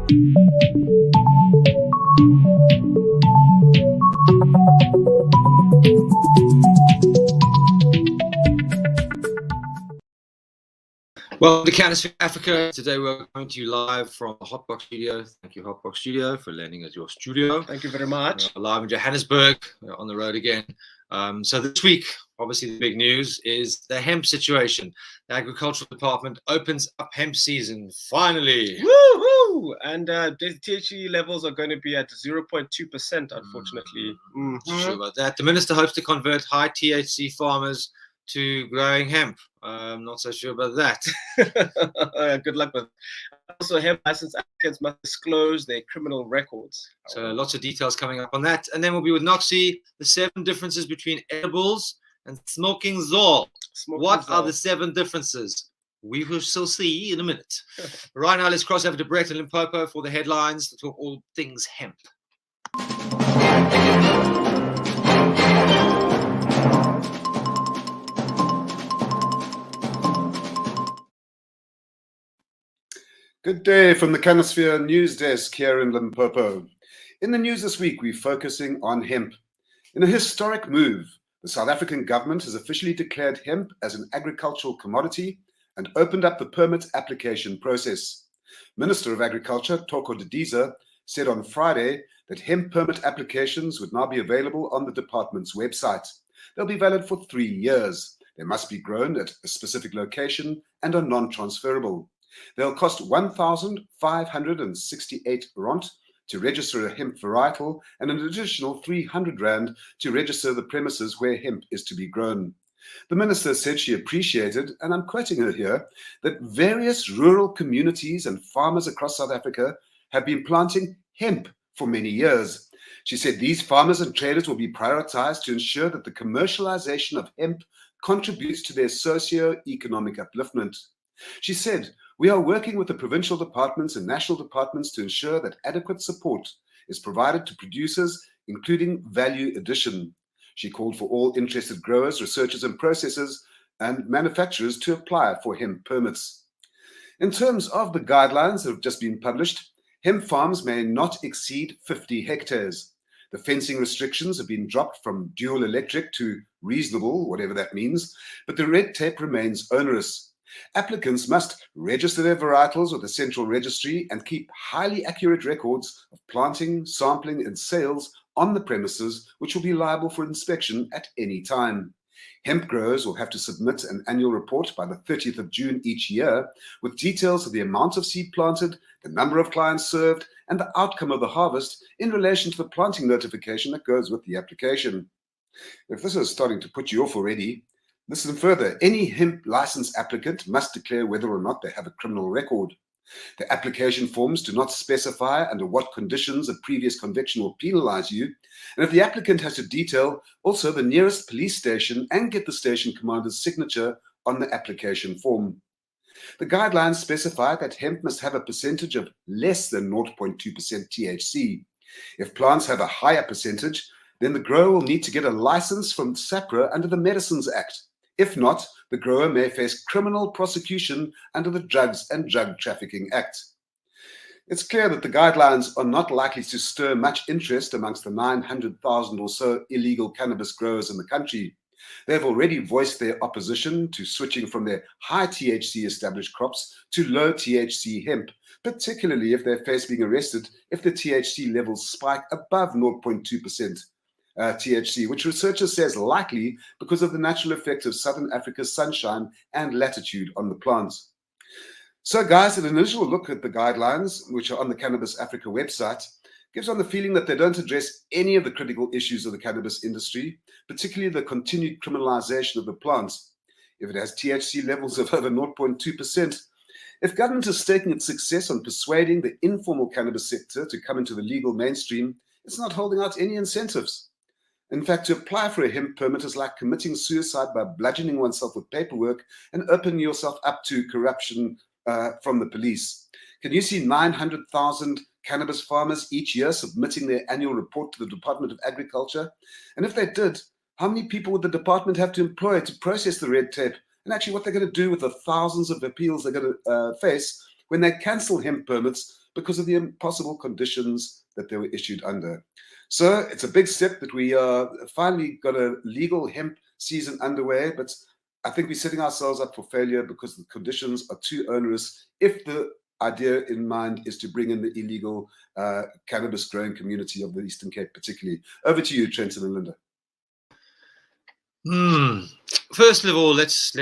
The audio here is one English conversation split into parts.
Welcome to Canosphere Africa. Today we're coming to you live from the Hotbox Studio. Thank you, Hotbox Studio, for lending us your studio. Thank you very much. We're live in Johannesburg. We're on the road again. So this week, obviously, the big news is the hemp situation. The Agricultural Department opens up hemp season, finally. Woohoo! And the THC levels are going to be at 0.2%, unfortunately. Sure about that. The minister hopes to convert high THC farmers to growing hemp. I'm not so sure about that. Good luck with it. Also, hemp license applicants must disclose their criminal records. So lots of details coming up on that. And then we'll be with Noxie, the 7 differences between edibles and smoking Zol. What are the 7 differences? We will still see in a minute. Right now, let's cross over to Brett and Limpopo for the headlines to talk all things hemp. Good day from the Canosphere News Desk here in Limpopo. In the news this week, we're focusing on hemp. In a historic move, the South African government has officially declared hemp as an agricultural commodity and opened up the permit application process. Minister of Agriculture, Thoko Didiza, said on Friday that hemp permit applications would now be available on the department's website. They'll be valid for 3 years. They must be grown at a specific location and are non-transferable. They'll cost 1,568 rand to register a hemp varietal and an additional 300 rand to register the premises where hemp is to be grown. The minister said she appreciated, and I'm quoting her here, that various rural communities and farmers across South Africa have been planting hemp for many years. She said these farmers and traders will be prioritized to ensure that the commercialization of hemp contributes to their socio-economic upliftment. She said, "We are working with the provincial departments and national departments to ensure that adequate support is provided to producers, including value addition." She called for all interested growers, researchers and processors and manufacturers to apply for hemp permits. In terms of the guidelines that have just been published, hemp farms may not exceed 50 hectares. The fencing restrictions have been dropped from dual electric to reasonable, whatever that means, but the red tape remains onerous. Applicants must register their varietals with the central registry and keep highly accurate records of planting, sampling, and sales on the premises, which will be liable for inspection at any time. Hemp growers will have to submit an annual report by the 30th of June each year with details of the amount of seed planted, the number of clients served, and the outcome of the harvest in relation to the planting notification that goes with the application. If this is starting to put you off already, listen further. Any hemp license applicant must declare whether or not they have a criminal record. The application forms do not specify under what conditions a previous conviction will penalize you. And if the applicant has to detail also the nearest police station and get the station commander's signature on the application form. The guidelines specify that hemp must have a percentage of less than 0.2% THC. If plants have a higher percentage, then the grower will need to get a license from SAPRA under the Medicines Act. If not, the grower may face criminal prosecution under the Drugs and Drug Trafficking Act. It's clear that the guidelines are not likely to stir much interest amongst the 900,000 or so illegal cannabis growers in the country. They've already voiced their opposition to switching from their high THC established crops to low THC hemp, particularly if they face being arrested if the THC levels spike above 0.2%. THC, which researchers say is likely because of the natural effect of Southern Africa's sunshine and latitude on the plants. So guys, an initial look at the guidelines, which are on the Cannabis Africa website, gives one the feeling that they don't address any of the critical issues of the cannabis industry, particularly the continued criminalization of the plants. If it has THC levels of over 0.2%, if government is staking its success on persuading the informal cannabis sector to come into the legal mainstream, it's not holding out any incentives. In fact, to apply for a hemp permit is like committing suicide by bludgeoning oneself with paperwork and opening yourself up to corruption from the police. Can you see 900,000 cannabis farmers each year submitting their annual report to the Department of Agriculture? And if they did, how many people would the department have to employ to process the red tape? And actually what they're going to do with the thousands of appeals they're going to face when they cancel hemp permits because of the impossible conditions that they were issued under. So it's a big step that we finally got a legal hemp season underway, but I think we're setting ourselves up for failure because the conditions are too onerous if the idea in mind is to bring in the illegal cannabis growing community of the Eastern Cape particularly. Over to you, Trenton and Linda. First of all, let's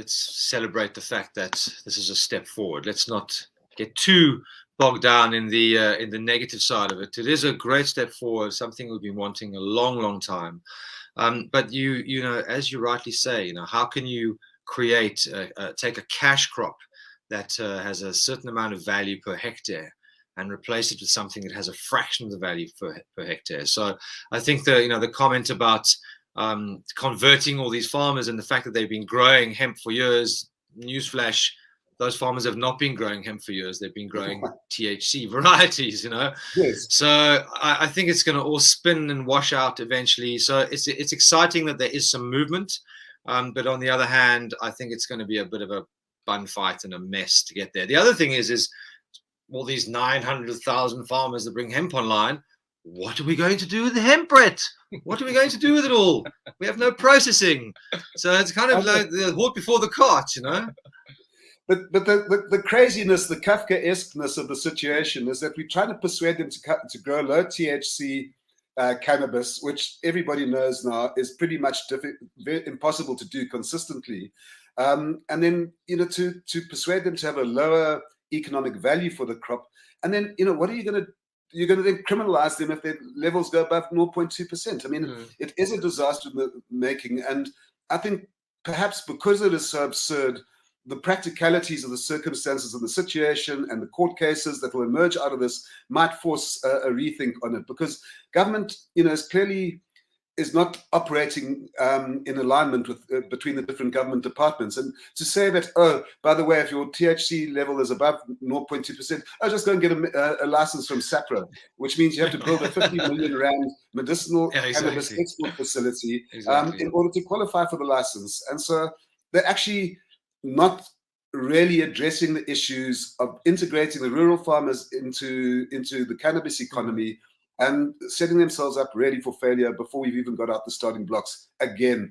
celebrate the fact that this is a step forward. Let's not get too bogged down in the negative side of it. It is a great step forward, something we've been wanting a long time. But you know, as you rightly say, you know, how can you create take a cash crop that has a certain amount of value per hectare and replace it with something that has a fraction of the value per hectare? So I think the comment about converting all these farmers and the fact that they've been growing hemp for years, newsflash, those farmers have not been growing hemp for years. They've been growing THC varieties, you know. Yes. So I think it's going to all spin and wash out eventually. So it's exciting that there is some movement, but on the other hand, I think it's going to be a bit of a bun fight and a mess to get there. The other thing is all these 900,000 farmers that bring hemp online. What are we going to do with the hemp, Brett? What are we going to do with it all? We have no processing. So it's kind of like the horse before the cart, you know. But the craziness, the Kafkaesqueness of the situation is that we're trying to persuade them to grow low THC cannabis, which everybody knows now is pretty much very impossible to do consistently. And then, you know, to persuade them to have a lower economic value for the crop. And then, you know, what are you going to You're going to then criminalize them if their levels go above 0.2%. I mean, it is a disaster making. And I think perhaps because it is so absurd, the practicalities of the circumstances of the situation and the court cases that will emerge out of this might force a rethink on it, because government, you know, is not operating in alignment with between the different government departments. And to say that, oh, by the way, if your THC level is above 0.2%, just go and get a license from SAPRA, which means you have to build a 50 million rand medicinal cannabis export facility in order to qualify for the license. And so they're actually not really addressing the issues of integrating the rural farmers into the cannabis economy and setting themselves up really for failure before we've even got out the starting blocks again.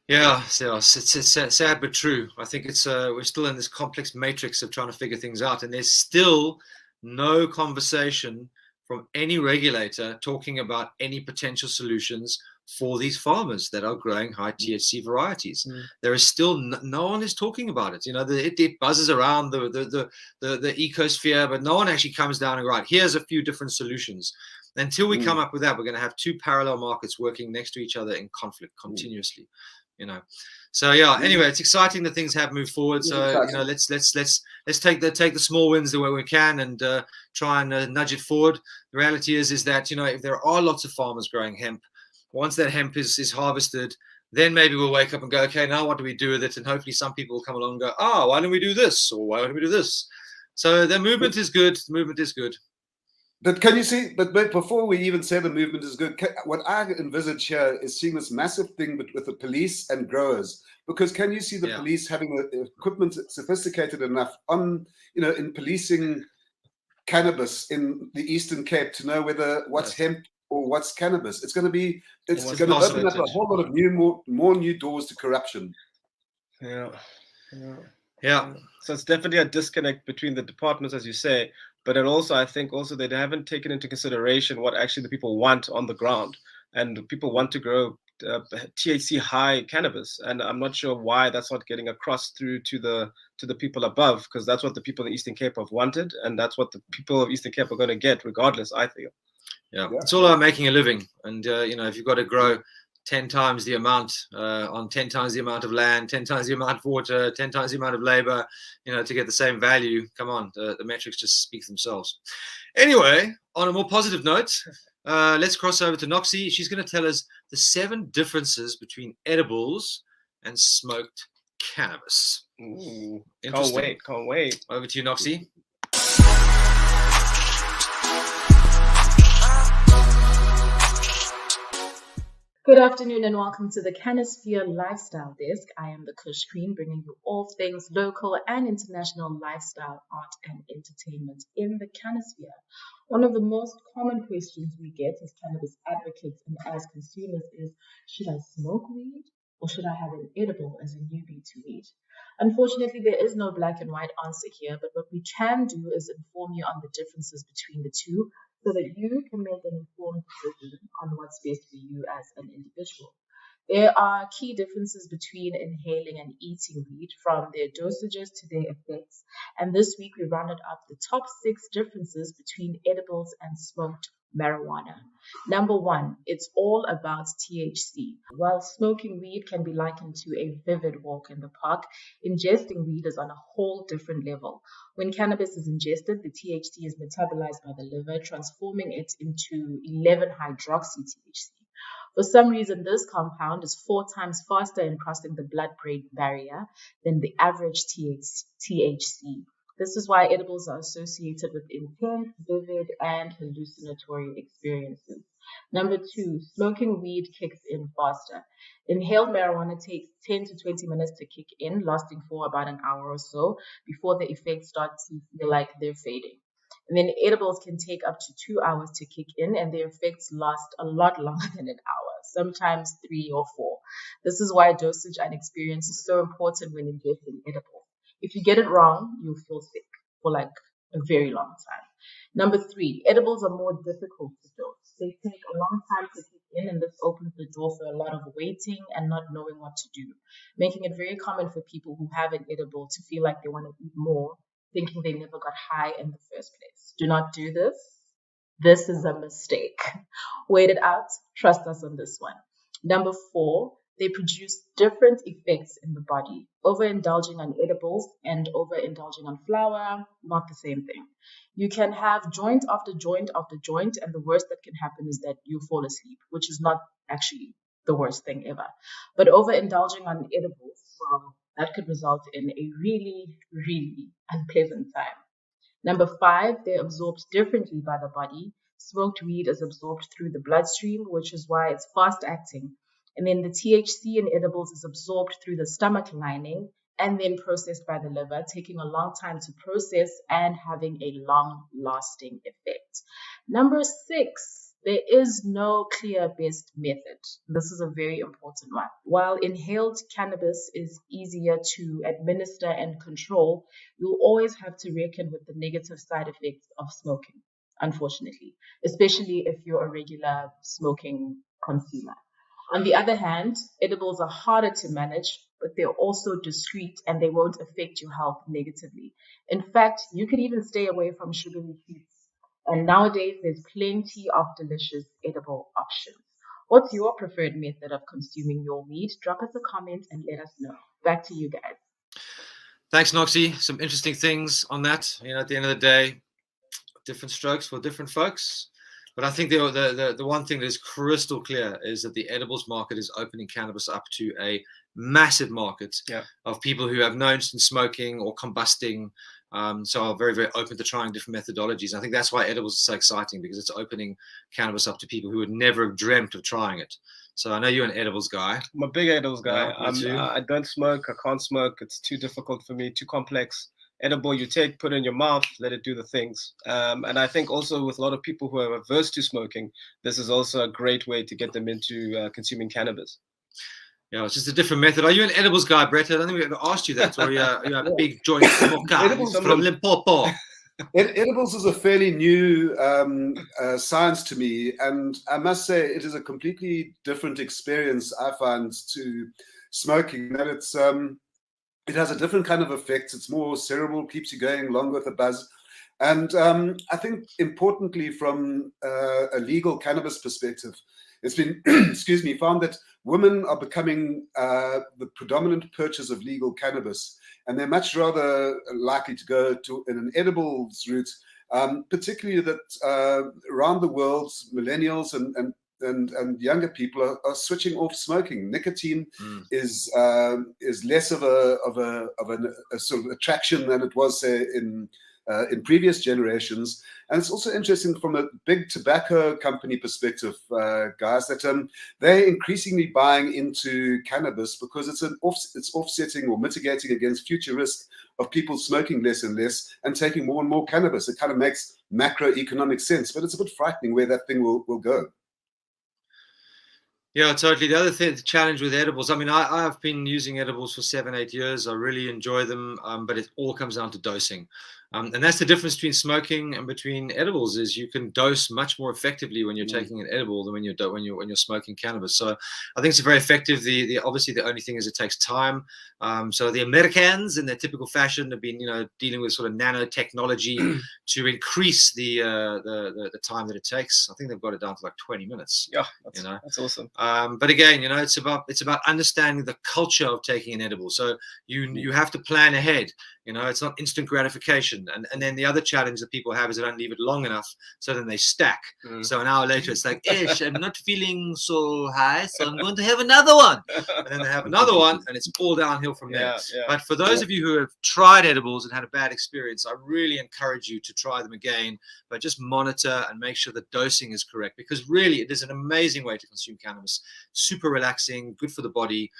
Yeah, so it's sad but true. I think it's we're still in this complex matrix of trying to figure things out, and there's still no conversation from any regulator talking about any potential solutions for these farmers that are growing high THC varieties. There is still no one is talking about it. You know, it buzzes around the ecosphere, but no one actually comes down and right, here's a few different solutions. Until we come up with that, we're going to have two parallel markets working next to each other in conflict continuously. You know, so yeah. Anyway, it's exciting that things have moved forward. So you know, let's take the small wins the way we can and try and nudge it forward. The reality is that, you know, if there are lots of farmers growing hemp, once that hemp is harvested, then maybe we'll wake up and go, okay, now what do we do with it? And hopefully some people will come along and go, oh, why don't we do this? Or why don't we do this? So the movement is good. The movement is good. But can you see, but before we even say the movement is good, what I envisage here is seeing this massive thing with the police and growers. Because can you see the police having equipment sophisticated enough in policing cannabis in the Eastern Cape to know whether what's hemp or what's cannabis? It's going to open up a whole lot of more new doors to corruption. Yeah. So it's definitely a disconnect between the departments, as you say, but I think they haven't taken into consideration what actually the people want on the ground, and people want to grow THC high cannabis, and I'm not sure why that's not getting across through to the people above, because that's what the people in Eastern Cape have wanted, and that's what the people of Eastern Cape are going to get regardless, I feel. Yeah, it's all about making a living, and you know, if you've got to grow 10 times the amount on 10 times the amount of land, 10 times the amount of water, 10 times the amount of labor, you know, to get the same value, come on, the metrics just speak for themselves. Anyway, on a more positive note, let's cross over to Noxie. She's going to tell us the 7 differences between edibles and smoked cannabis. Ooh, interesting. Can't wait. Over to you, Noxie. Good afternoon and welcome to the Canosphere Lifestyle Desk. I am the Kush Queen, bringing you all things local and international lifestyle, art, and entertainment in the Canosphere. One of the most common questions we get as cannabis advocates and as consumers is, should I smoke weed or should I have an edible as a newbie to weed? Unfortunately, there is no black and white answer here, but what we can do is inform you on the differences between the two so that you can make an informed decision on what's best for you as an individual. There are key differences between inhaling and eating weed, from their dosages to their effects. And this week we rounded up the top 6 differences between edibles and smoked marijuana. Number 1, it's all about THC. While smoking weed can be likened to a vivid walk in the park, ingesting weed is on a whole different level. When cannabis is ingested, the THC is metabolized by the liver, transforming it into 11-hydroxy-THC. For some reason, this compound is 4 times faster in crossing the blood-brain barrier than the average THC. This is why edibles are associated with intense, vivid, and hallucinatory experiences. Number 2, smoking weed kicks in faster. Inhaled marijuana takes 10 to 20 minutes to kick in, lasting for about an hour or so before the effects start to feel like they're fading. And then edibles can take up to 2 hours to kick in, and their effects last a lot longer than an hour, sometimes 3 or 4. This is why dosage and experience is so important when ingesting edibles. If you get it wrong, you'll feel sick for like a very long time. Number 3, edibles are more difficult to dose. They take a long time to kick in, and this opens the door for a lot of waiting and not knowing what to do, making it very common for people who have an edible to feel like they want to eat more, thinking they never got high in the first place. Do not do this. This is a mistake. Wait it out. Trust us on this one. Number 4, they produce different effects in the body. Overindulging on edibles and overindulging on flower, not the same thing. You can have joint after joint after joint, and the worst that can happen is that you fall asleep, which is not actually the worst thing ever. But overindulging on edibles, well, that could result in a really, really unpleasant time. Number 5, they're absorbed differently by the body. Smoked weed is absorbed through the bloodstream, which is why it's fast acting. And then the THC in edibles is absorbed through the stomach lining and then processed by the liver, taking a long time to process and having a long-lasting effect. Number 6, there is no clear best method. This is a very important one. While inhaled cannabis is easier to administer and control, you'll always have to reckon with the negative side effects of smoking, unfortunately, especially if you're a regular smoking consumer. On the other hand, edibles are harder to manage, but they're also discreet and they won't affect your health negatively. In fact, you could even stay away from sugary treats. And nowadays, there's plenty of delicious edible options. What's your preferred method of consuming your weed? Drop us a comment and let us know. Back to you guys. Thanks, Noxie. Some interesting things on that. At the end of the day, different strokes for different folks. But I think the one thing that is crystal clear is that the edibles market is opening cannabis up to a massive market of people who have no interest in smoking or combusting, so are very, very open to trying different methodologies. I think that's why edibles is so exciting, because it's opening cannabis up to people who would never have dreamt of trying it. So I know you're an edibles guy. I'm a big edibles guy. Yeah, I don't smoke. I can't smoke. It's too difficult for me, too complex. Edible, you take, put it in your mouth, let it do the things. And I think also with a lot of people who are averse to smoking, this is also a great way to get them into consuming cannabis. Yeah, it's just a different method. Are you an edibles guy, Brett? I don't think we ever asked you that. Or are you a big joint smoker from Limpopo? Edibles is a fairly new science to me, and I must say it is a completely different experience, I find, to smoking. That it has a different kind of effect. It's more cerebral, keeps you going longer with a buzz. And I think importantly, from a legal cannabis perspective, it's been, found that women are becoming the predominant purchase of legal cannabis, and they're much rather likely to go to in an edibles route, particularly that around the world, millennials and younger people are switching off smoking. Nicotine is less of a sort of attraction than it was, say, in previous generations, And it's also interesting from a big tobacco company perspective, guys, that they're increasingly buying into cannabis because it's offsetting or mitigating against future risk of people smoking less and less and taking more and more cannabis. It kind of makes macroeconomic sense, but it's a bit frightening where that thing will go. Yeah, totally. The other thing, the challenge with edibles, I mean, I've been using edibles for 7-8 years. I really enjoy them, but it all comes down to dosing. And that's the difference between smoking and between edibles is you can dose much more effectively when you're taking an edible than when you're smoking cannabis. So I think it's very effective. Obviously the only thing is it takes time. So the Americans, in their typical fashion, have been dealing with sort of nanotechnology to increase the time that it takes. I think they've got it down to like 20 minutes. Yeah, that's awesome. But again, it's about understanding the culture of taking an edible. So you have to plan ahead. It's not instant gratification. And then the other challenge that people have is they don't leave it long enough, so then they stack. So an hour later, it's like, Ish, I'm not feeling so high, so I'm going to have another one. And then they have another one, and it's all downhill from there. But for those of you who have tried edibles and had a bad experience, I really encourage you to try them again, but just monitor and make sure the dosing is correct, because really it is an amazing way to consume cannabis. Super relaxing, good for the body.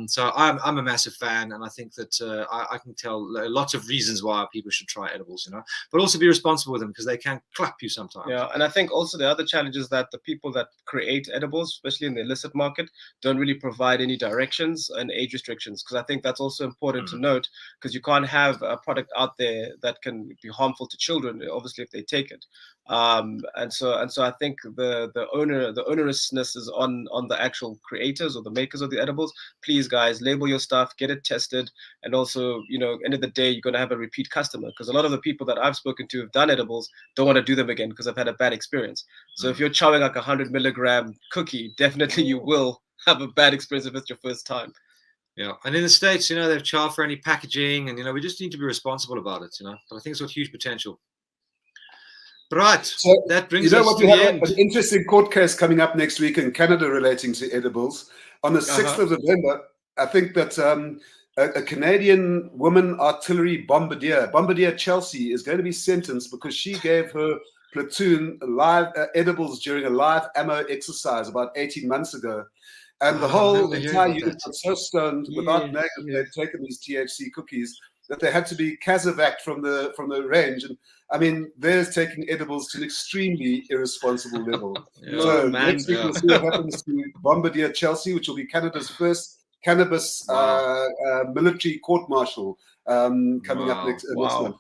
So I'm a massive fan, and I think that I can tell lots of reasons why people should try edibles, but also be responsible with them because they can clap you sometimes. Yeah, and I think also the other challenge is that the people that create edibles, especially in the illicit market, don't really provide any directions and age restrictions, because I think that's also important to note, because you can't have a product out there that can be harmful to children, obviously, if they take it. And so I think the onerousness is on the actual creators or the makers of the edibles. Please, guys, label your stuff, get it tested, and also, end of the day, you're going to have a repeat customer, because a lot of the people that I've spoken to who've done edibles don't want to do them again because I've had a bad experience. So if you're chowing like 100 milligram cookie, definitely you will have a bad experience if it's your first time. Yeah, and in the States, they've child friendly packaging, and we just need to be responsible about it, but I think it's got huge potential. Right, so that brings us to the end. An interesting court case coming up next week in Canada relating to edibles. On the 6th of November, I think that a Canadian woman artillery Bombardier Chelsea, is going to be sentenced because she gave her platoon live edibles during a live ammo exercise about 18 months ago. And the whole entire unit got so stoned without knowing that they'd taken these THC cookies that they had to be casevaced from the range. And I mean, they're taking edibles to an extremely irresponsible level. So next week we'll see what happens to Bombardier Chelsea, which will be Canada's first cannabis military court-martial coming up next month.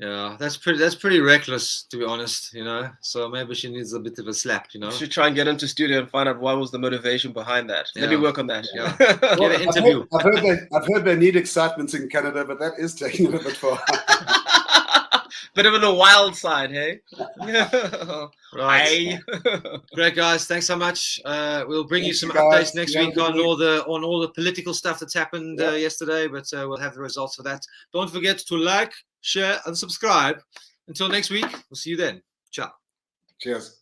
Yeah, that's pretty reckless, to be honest, So maybe she needs a bit of a slap, You should try and get into studio and find out what was the motivation behind that. Let me work on that. Yeah. Get an interview. I've heard they need excitement in Canada, but that is taking it a bit far. Bit of a wild side, hey? Right. Great, guys. Thanks so much. We'll bring you some updates next week on all the political stuff that's happened yesterday, but we'll have the results of that. Don't forget to like, share, and subscribe. Until next week, we'll see you then. Ciao. Cheers.